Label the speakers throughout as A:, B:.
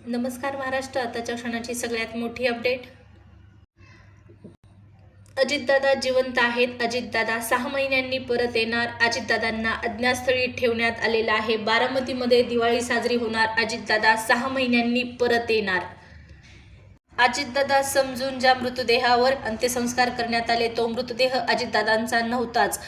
A: नमस्कार महाराष्ट्र. आताच्या क्षणाची सगळ्यात मोठी अपडेट. अजितदादा जिवंत आहेत. अजितदादा 6 महिन्यांनी परत येणार. अजितदादांना अज्ञातस्थळी ठेवण्यात आलेलं आहे. बारामतीमध्ये दिवाळी साजरी होणार. अजितदादा 6 महिन्यांनी परत येणार. अजितदादा समजून ज्या मृतदेहावर अंत्यसंस्कार करण्यात आले तो मृतदेह अजितदादांचा नव्हताच.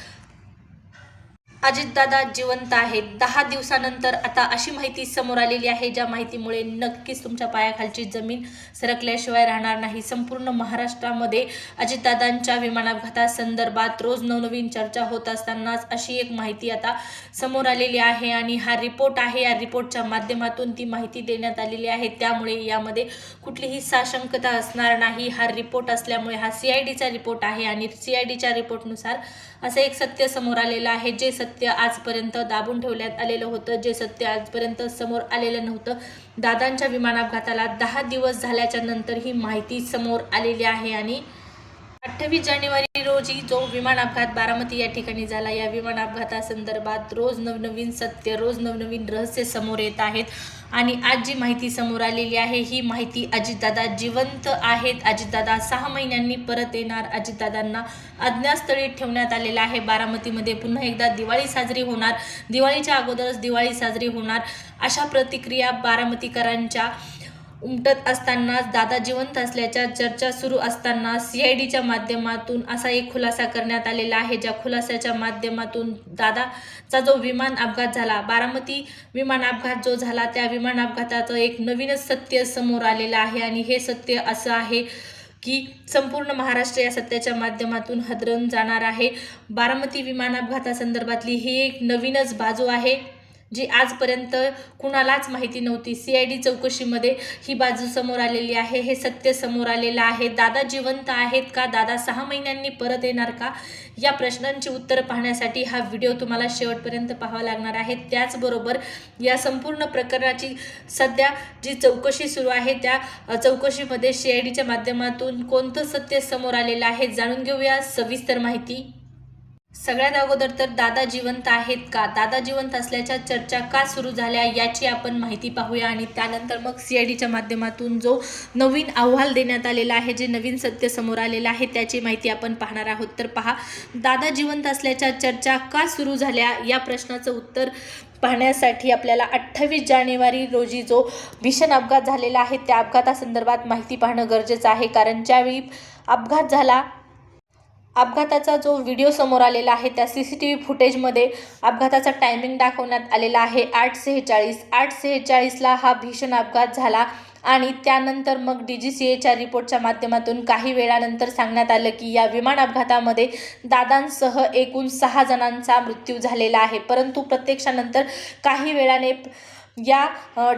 A: अजितदादा जिवंत आहेत. 10 दिवसानंतर आता अशी माहिती समोर आलेली आहे ज्या माहितीमुळे नक्कीच तुमच्या पायाखालची जमीन सरकल्याशिवाय राहणार नाही. संपूर्ण महाराष्ट्रामध्ये अजितदादांच्या विमान अपघातासंदर्भात रोज नवनवीन चर्चा होत असतानाच अशी एक माहिती आता समोर आलेली आहे आणि हा रिपोर्ट आहे. या रिपोर्टच्या माध्यमातून ती माहिती देण्यात आलेली आहे. त्यामुळे यामध्ये कुठलीही साशंकता असणार नाही. हा रिपोर्ट असल्यामुळे हा CIDचा रिपोर्ट आहे आणि CIDच्या रिपोर्टनुसार असं एक सत्य समोर आलेलं आहे जे सत्य आजपर्यंत दाबून ठेवण्यात आलेलं होतं, जे सत्य आजपर्यंत समोर आलेलं नव्हतं. दादांच्या विमान अपघाताला 10 दिवस झाल्याच्या नंतर ही माहिती समोर आलेली आहे आणि 28 जानेवारी रोजी जो विमान अपघात बारामती या ठिकाणी झाला, या विमान अपघातासंदर्भात रोज नवनवीन सत्य, रोज नवनवीन रहस्य समोर येत आहेत आणि आज जी माहिती समोर आलेली आहे ही माहिती अजितदादा जिवंत आहेत. अजितदादा 6 महिन्यांनी परत येणार. अजितदादांना अज्ञातस्थळी ठेवण्यात आलेलं आहे. बारामतीमध्ये पुन्हा एकदा दिवाळी साजरी होणार. दिवाळीच्या अगोदरच दिवाळी साजरी होणार अशा प्रतिक्रिया बारामतीकरांच्या उमटत असतानाच दादा जिवंत असल्याच्या चर्चा सुरू असताना CIDच्या माध्यमातून असा एक खुलासा करण्यात आलेला आहे. ज्या खुलासाच्या माध्यमातून दादाचा जो विमान अपघात झाला, बारामती विमान अपघात जो झाला, त्या विमान अपघाताचं एक नवीनच सत्य समोर आलेलं आहे आणि हे सत्य असं आहे की संपूर्ण महाराष्ट्र या सत्याच्या माध्यमातून हादरून जाणार आहे. बारामती विमान अपघातासंदर्भातली ही एक नवीनच बाजू आहे जी आजपर्यंत कुणालाच माहिती नव्हती. CID चौकशीमध्ये ही बाजू समोर आलेली आहे. हे सत्य समोर आलेलं आहे. दादा जिवंत आहेत का? दादा 6 महिन्यांनी परत येणार का? या प्रश्नांची उत्तरं पाहण्यासाठी हा व्हिडिओ तुम्हाला शेवटपर्यंत पाहावा लागणार आहे. त्याचबरोबर या संपूर्ण प्रकरणाची सध्या जी चौकशी सुरू आहे त्या चौकशीमध्ये CIDच्या माध्यमातून कोणतं सत्य समोर आलेलं आहे जाणून घेऊया सविस्तर माहिती. सगळ्यात अगोदर तर दादा जिवंत आहेत का? दादा जिवंत असल्याच्या चर्चा का सुरू झाल्या याची आपण माहिती पाहूया आणि त्यानंतर मग CIDच्या माध्यमातून जो नवीन अहवाल देण्यात आलेला आहे, जे नवीन सत्य समोर आलेलं आहे त्याची माहिती आपण पाहणार आहोत. तर पहा, दादा जिवंत असल्याच्या चर्चा का सुरू झाल्या या प्रश्नाचं उत्तर पाहण्यासाठी आपल्याला 28 जानेवारी रोजी जो भीषण अपघात झालेला आहे त्या अपघातासंदर्भात माहिती पाहणं गरजेचं आहे. कारण ज्यावेळी अपघात झाला, अपघाताचा जो व्हिडिओ समोर आलेला आहे त्या CCTV फुटेजमध्ये अपघाताचा टायमिंग दाखवण्यात आलेला आहे 8:46. 8:46ला हा भीषण अपघात झाला आणि त्यानंतर मग DGCAच्या रिपोर्टच्या माध्यमातून काही वेळानंतर सांगण्यात आलं की या विमान अपघातामध्ये दादांसह एकूण 6 जणांचा मृत्यू झालेला आहे. परंतु प्रत्यक्षानंतर काही वेळाने या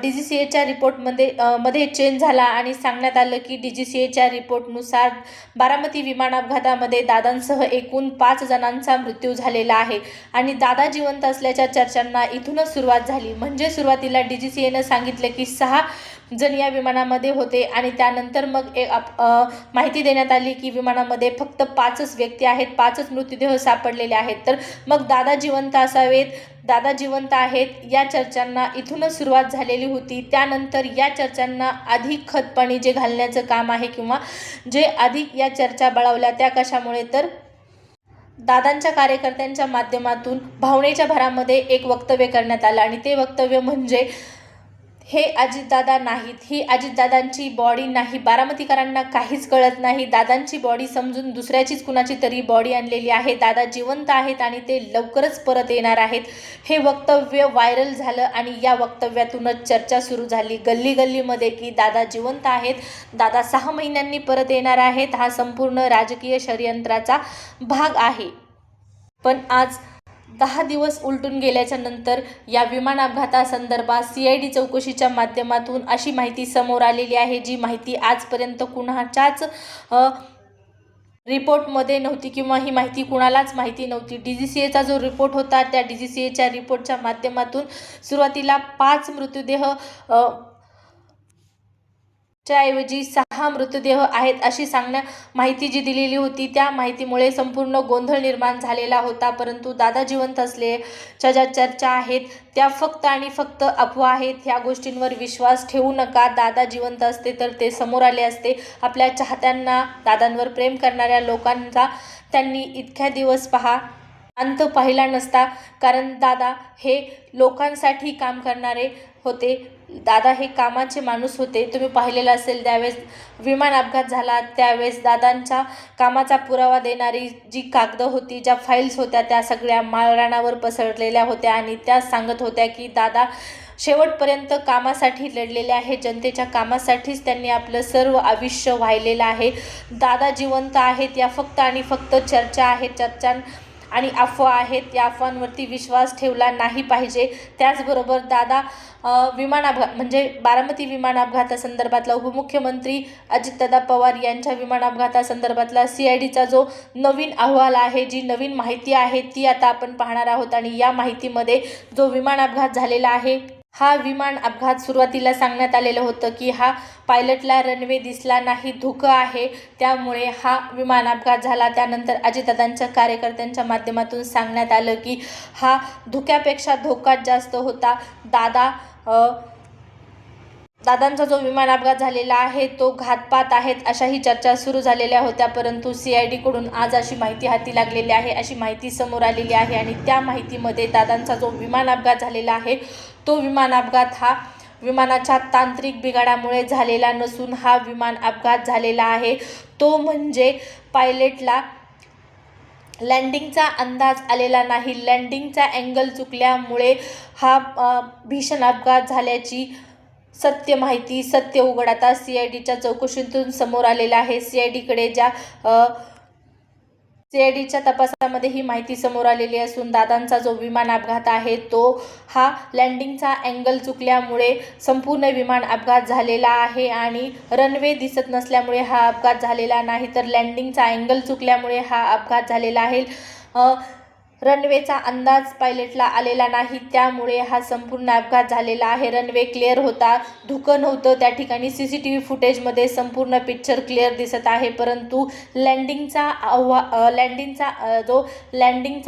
A: DGCAच्या रिपोर्टमध्ये चेंज झाला आणि सांगण्यात आलं की DGCAच्या रिपोर्टनुसार बारामती विमान अपघातामध्ये दादांसह एकूण 5 जणांचा मृत्यू झालेला आहे आणि दादा जिवंत असल्याच्या चर्चांना इथूनच सुरुवात झाली. म्हणजे सुरुवातीला DGCAनं सांगितलं की 6 जण या विमानामध्ये होते आणि त्यानंतर मग माहिती देण्यात आली की विमानामध्ये फक्त 5च व्यक्ती आहेत, 5च मृतदेह सापडलेले आहेत. तर मग दादा जिवंत असावेत, दादा जिवंत आहेत या चर्चांना इथूनच सुरुवात झालेली होती. त्यानंतर या चर्चांना अधिक खतपाणी जे घालण्याचं काम आहे किंवा जे अधिक या चर्चा बळावल्या त्या कशामुळे, तर दादांच्या कार्यकर्त्यांच्या माध्यमातून भावनेच्या भरामध्ये एक वक्तव्य करण्यात आलं आणि ते वक्तव्य म्हणजे हे अजितदादा नाहीत, ही अजितदादांची बॉडी नाही. बारामतीकरांना काहीच कळत नाही. दादांची बॉडी समजून दुसऱ्याचीच कुणाची तरी बॉडी आणलेली आहे. दादा जिवंत आहेत आणि ते लवकरच परत येणार आहेत. हे वक्तव्य व्हायरल झालं आणि या वक्तव्यातूनच चर्चा सुरू झाली गल्ली गल्लीमध्ये की दादा जिवंत आहेत, दादा 6 महिन्यांनी परत येणार आहेत. हा संपूर्ण राजकीय षडयंत्राचा भाग आहे. पण आज 10 दिवस उलटून गेल्याच्या नंतर या विमान अपघातासंदर्भात CID चौकशीच्या माध्यमातून अशी माहिती समोर आलेली आहे जी माहिती आजपर्यंत कुणाच्याच रिपोर्टमध्ये नव्हती किंवा ही माहिती कुणालाच माहिती नव्हती. DGCAचा जो रिपोर्ट होता त्या DGCAच्या रिपोर्टच्या माध्यमातून सुरुवातीला 5 मृतदेह च्या ऐवजी 6 मृतदेह आहेत अशी माहिती जी दिलेली होती, त्या माहितीमुळे संपूर्ण गोंधळ निर्माण झालेला होता. परंतु दादा जिवंत असल्याच्या ज्या चर्चा आहेत त्या फक्त आणि फक्त अफवा आहेत. ह्या गोष्टींवर विश्वास ठेवू नका. दादा जिवंत असते तर ते समोर आले असते. आपल्या चाहत्यांना, दादांवर प्रेम करणाऱ्या लोकांचा त्यांनी इतक्या दिवस अंत पाहिला नसता. कारण दादा हे लोकांसाठी काम करणारे होते. दादा हे कामाचे माणूस होते. तुम्ही पाहिलेलं असेल, त्यावेळेस विमान अपघात झाला त्यावेळेस दादांच्या कामाचा पुरावा देणारी जी कागदं होती, ज्या फाईल्स होत्या, त्या सगळ्या माळरानावर पसरलेल्या होत्या आणि त्या सांगत होत्या की दादा शेवटपर्यंत कामासाठी लढलेले आहे. जनतेच्या कामासाठीच त्यांनी आपलं सर्व आयुष्य वाहिलेलं आहे. दादा जिवंत आहेत या फक्त आणि फक्त चर्चा आहेत. चर्चा आणि अफवा आहेत. या अफवांवरती विश्वास ठेवला नाही पाहिजे. त्याचबरोबर दादा विमान अपघात म्हणजे बारामती विमान अपघातासंदर्भातला उपमुख्यमंत्री अजितदादा पवार यांच्या विमान अपघातासंदर्भातला CIDचा जो नवीन अहवाल आहे, जी नवीन माहिती आहे ती आता आपण पाहणार आहोत. आणि या माहितीमध्ये जो विमान अपघात झालेला आहे, हा विमान अपघात सुरुवातीला सांगण्यात आलेलं होतं की हा पायलटला रनवे दिसला नाही, धुकं आहे, त्यामुळे हा विमान अपघात झाला. त्यानंतर अजितदादांच्या कार्यकर्त्यांच्या माध्यमातून सांगण्यात आलं की हा धुक्यापेक्षा धोकाच जास्त होता. दादांचा जो विमान अपघात झालेला आहे तो घातपात आहेत अशाही चर्चा सुरू झालेल्या होत्या. परंतु CIDकडून आज अशी माहिती हाती लागलेली आहे, अशी माहिती समोर आलेली आहे. आणि त्या माहितीमध्ये दादांचा जो विमान अपघात झालेला आहे तो विमान अपघात हा विमानाच्या तांत्रिक बिघाडामुळे झालेला नसून हा विमान अपघात झालेला आहे तो म्हणजे पायलटला लँडिंगचा अंदाज आलेला नाही. लँडिंगचा अँगल चुकल्यामुळे हा भीषण अपघात झाल्याची सत्य उघड आता CIDच्या चौकशीतून समोर आलेला आहे. CIDच्या तपासामध्ये ही माहिती समोर आलेली असून दादांचा जो विमान अपघात आहे तो हा लँडिंगचा अँगल चुकल्यामुळे संपूर्ण विमान अपघात झालेला आहे. आणि रनवे दिसत नसल्यामुळे हा अपघात झालेला नाही, तर लँडिंगचा अँगल चुकल्यामुळे हा अपघात झालेला आहे. रनवेचा अंदाज पायलटला आलेला नाही, त्यामुळे हा संपूर्ण अपघात झालेला आहे. रनवे क्लिअर होता, धुकं नव्हतं. त्या ठिकाणी CCTV फुटेजमध्ये संपूर्ण पिक्चर क्लिअर दिसत आहे. परंतु लँडिंगचा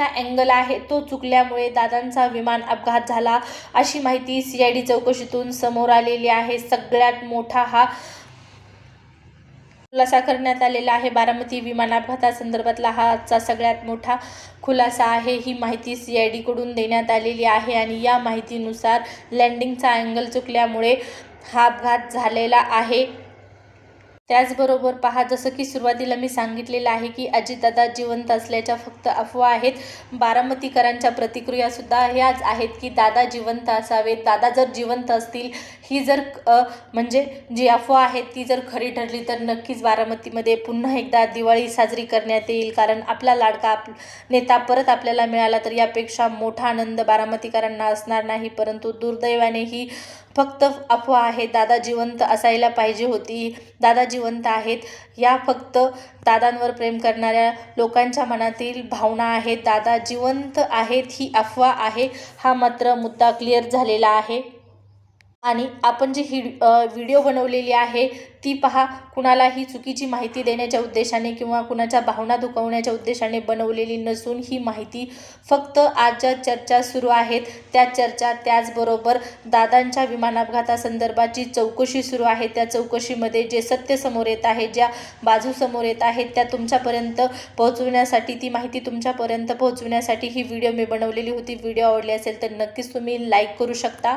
A: अँगल आहे तो चुकल्यामुळे दादांचा विमान अपघात झाला अशी माहिती CID चौकशीतून समोर आलेली आहे. सगळ्यात मोठा हा खुलासा करण्यात आलेला आहे. बारामती विमान अपघातासंदर्भातला हा आजचा सगळ्यात मोठा खुलासा आहे. ही माहिती CIDकडून देण्यात आलेली आहे आणि या माहितीनुसार लँडिंगचा अँगल चुकल्यामुळे हा अपघात झालेला आहे. त्याचबरोबर पहा, जसं की सुरुवातीला मी सांगितलेलं आहे की अजितदादा जिवंत असल्याच्या फक्त अफवा आहेत. बारामतीकरांच्या प्रतिक्रियासुद्धा ह्याच आहेत की दादा जिवंत असावेत. दादा जर जिवंत असतील, ही जर म्हणजे जी अफवा आहे ती जर खरी ठरली तर नक्कीच बारामतीमध्ये पुन्हा एकदा दिवाळी साजरी करण्यात येईल. कारण आपला लाडका नेता परत आपल्याला मिळाला तर यापेक्षा मोठा आनंद बारामतीकरांना असणार नाही. परंतु दुर्दैवाने ही फक्त अफवा आहे. दादा जिवंत असायला पाहिजे होती. दादा जिवंत आहेत या फक्त दादांवर प्रेम करणाऱ्या लोकांच्या मनातील भावना आहेत. दादा जिवंत आहेत ही अफवा आहे, हा मात्र मुद्दा क्लिअर झालेला आहे. आणि आपण जी व्हिडिओ बनवलेली आहे ती पहा, कुणालाही चुकीची माहिती देण्याच्या उद्देशाने किंवा कुणाच्या भावना दुखवण्याच्या उद्देशाने बनवलेली नसून ही माहिती फक्त आज ज्या चर्चा सुरू आहेत त्या चर्चा, त्याचबरोबर दादांच्या विमान अपघातासंदर्भाची चौकशी सुरू आहे त्या चौकशीमध्ये जे सत्य समोर येत आहे, ज्या बाजू समोर येत आहेत त्या तुमच्यापर्यंत पोहोचवण्यासाठी, ती माहिती तुमच्यापर्यंत पोहोचवण्यासाठी ही व्हिडिओ मी बनवलेली होती. व्हिडिओ आवडली असेल तर नक्कीच तुम्ही लाईक करू शकता.